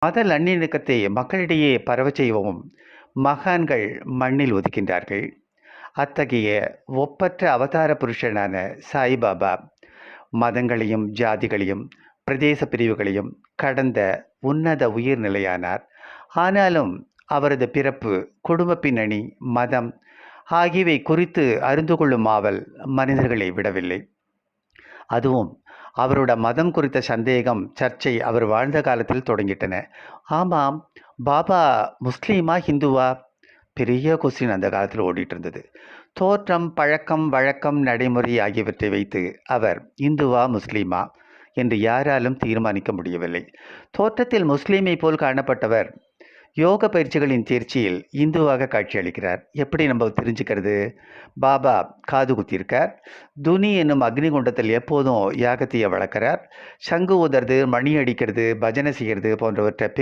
மத நல்லிணக்கத்தை மக்களிடையே பரவச் செய்யவும் மகான்கள் மண்ணில் ஒதுக்கின்றார்கள். அத்தகைய ஒப்பற்ற அவதார புருஷனான சாய்பாபா மதங்களையும் ஜாதிகளையும் பிரதேச பிரிவுகளையும் கடந்த உன்னத உயிர்நிலையானார். ஆனாலும் அவரது பிறப்பு, குடும்ப பின்னணி, மதம் ஆகியவை குறித்து அறிந்து கொள்ளும் ஆவல் மனிதர்களை விடவில்லை. அதுவும் அவரோட மதம் குறித்த சந்தேகம், சர்ச்சை அவர் வாழ்ந்த காலத்தில் தொடங்கிட்டன. ஆமாம், பாபா முஸ்லீமா, ஹிந்துவா? பெரிய கொஸ்டின் அந்த காலத்தில் ஓடிட்டு இருந்தது. தோற்றம், பழக்கம், வழக்கம், நடைமுறை ஆகியவற்றை வைத்து அவர் இந்துவா, முஸ்லீமா என்று யாராலும் தீர்மானிக்க முடியவில்லை. தோற்றத்தில் முஸ்லீமை போல் காணப்பட்டவர் யோக பயிற்சிகளின் தேர்ச்சியில் இந்துவாக காட்சியளிக்கிறார். எப்படி நம்ம தெரிஞ்சுக்கிறது? பாபா காது குத்தியிருக்கார். துனி என்னும் அக்னி குண்டத்தில் எப்போதும் யாகத்தையை வளர்க்கிறார். சங்கு ஊதுறது, மணி அடிக்கிறது, பஜனை செய்கிறது போன்றவற்றை